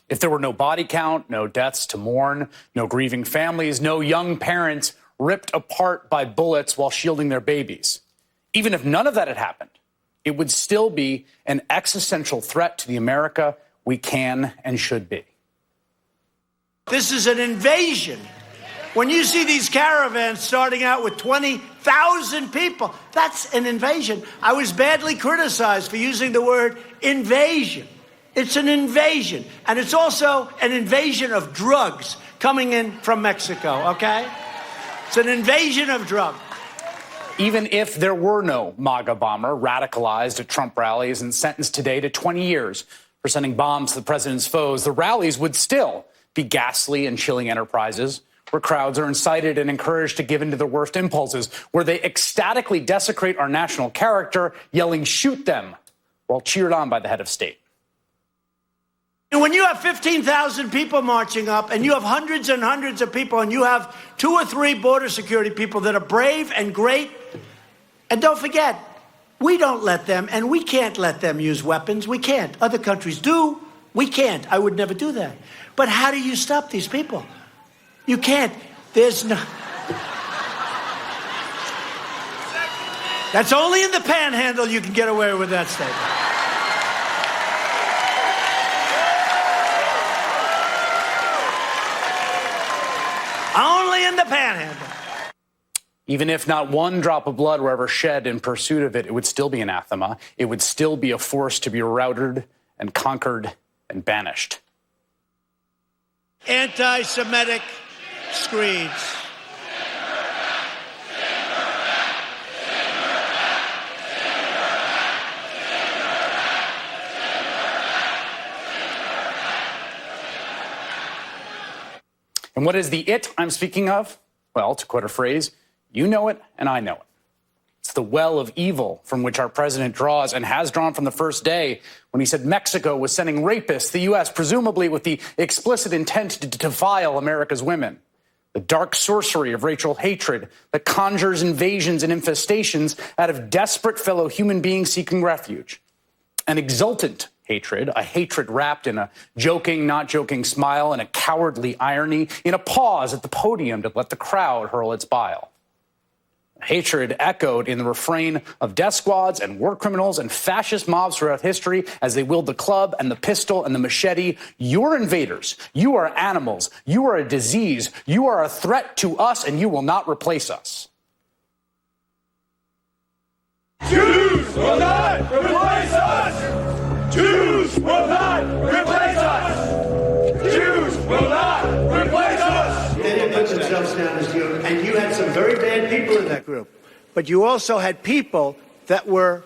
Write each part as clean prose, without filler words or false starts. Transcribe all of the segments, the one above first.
If there were no body count, no deaths to mourn, no grieving families, no young parents ripped apart by bullets while shielding their babies, even if none of that had happened, it would still be an existential threat to the America we can and should be. This is an invasion. When you see these caravans starting out with 20,000 people, that's an invasion. I was badly criticized for using the word invasion. It's an invasion. And it's also an invasion of drugs coming in from Mexico, okay? It's an invasion of drugs. Even if there were no MAGA bomber radicalized at Trump rallies and sentenced today to 20 years for sending bombs to the president's foes, the rallies would still be ghastly and chilling enterprises where crowds are incited and encouraged to give in to their worst impulses, where they ecstatically desecrate our national character, yelling, "Shoot them," while cheered on by the head of state. When you have 15,000 people marching up and you have hundreds and hundreds of people and you have 2 or 3 border security people that are brave and great, and don't forget, we don't let them and we can't let them use weapons. We can't. Other countries do. We can't. I would never do that. But how do you stop these people? You can't. There's no... That's only in the panhandle you can get away with that statement. Only in the panhandle. Even if not one drop of blood were ever shed in pursuit of it, it would still be anathema. It would still be a force to be routed and conquered and banished. Anti-Semitic screeds. And what is the it I'm speaking of? Well, to quote a phrase, you know it and I know it. It's the well of evil from which our president draws and has drawn from the first day when he said Mexico was sending rapists to the U.S., presumably with the explicit intent to defile America's women. The dark sorcery of racial hatred that conjures invasions and infestations out of desperate fellow human beings seeking refuge. An exultant hatred, a hatred wrapped in a joking, not joking smile and a cowardly irony, in a pause at the podium to let the crowd hurl its bile. Hatred echoed in the refrain of death squads and war criminals and fascist mobs throughout history as they wield the club and the pistol and the machete. You're invaders. You are animals. You are a disease. You are a threat to us, and you will not replace us. Jews will not replace us! Jews will not replace us! Jews will not replace us! They didn't put themselves down as you, and you had some very bad people in that group. But you also had people that were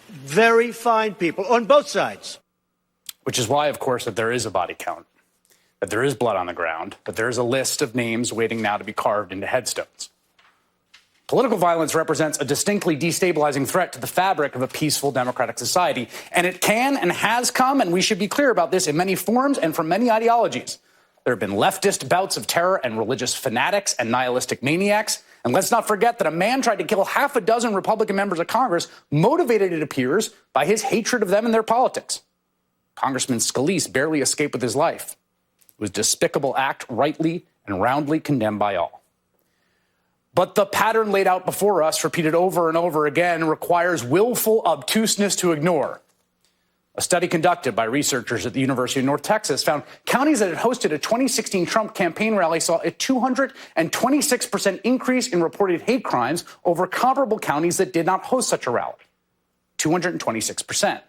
very fine people on both sides. Which is why, of course, that there is a body count, that there is blood on the ground, that there is a list of names waiting now to be carved into headstones. Political violence represents a distinctly destabilizing threat to the fabric of a peaceful democratic society. And it can and has come, and we should be clear about this, in many forms and from many ideologies. There have been leftist bouts of terror and religious fanatics and nihilistic maniacs. And let's not forget that a man tried to kill half a dozen Republican members of Congress, motivated, it appears, by his hatred of them and their politics. Congressman Scalise barely escaped with his life. It was a despicable act, rightly and roundly condemned by all. But the pattern laid out before us, repeated over and over again, requires willful obtuseness to ignore. A study conducted by researchers at the University of North Texas found counties that had hosted a 2016 Trump campaign rally saw a 226% increase in reported hate crimes over comparable counties that did not host such a rally. 226%.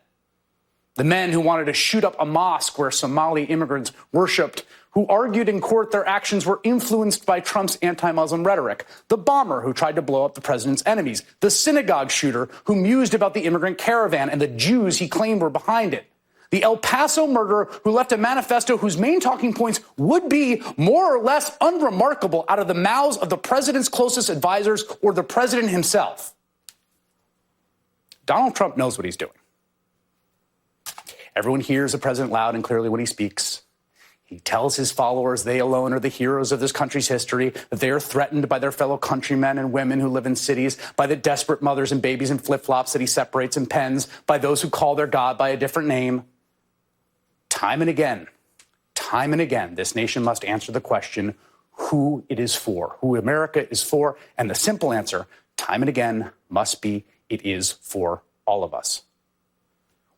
The men who wanted to shoot up a mosque where Somali immigrants worshipped, who argued in court their actions were influenced by Trump's anti-Muslim rhetoric, the bomber who tried to blow up the president's enemies, the synagogue shooter who mused about the immigrant caravan and the Jews he claimed were behind it, the El Paso murderer who left a manifesto whose main talking points would be more or less unremarkable out of the mouths of the president's closest advisors or the president himself. Donald Trump knows what he's doing. Everyone hears the president loud and clearly when he speaks. He tells his followers they alone are the heroes of this country's history, that they are threatened by their fellow countrymen and women who live in cities, by the desperate mothers and babies in flip-flops that he separates in pens, by those who call their God by a different name. Time and again, Time and again, this nation must answer the question who it is for, who America is for. And the simple answer, time and again, must be it is for all of us.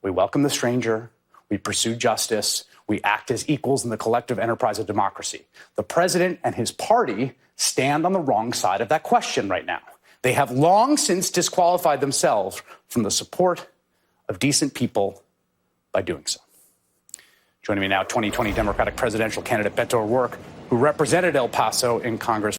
We welcome the stranger. We pursue justice. We act as equals in the collective enterprise of democracy. The president and his party stand on the wrong side of that question right now. They have long since disqualified themselves from the support of decent people by doing so. Joining me now, 2020 Democratic presidential candidate Beto O'Rourke, who represented El Paso in Congress.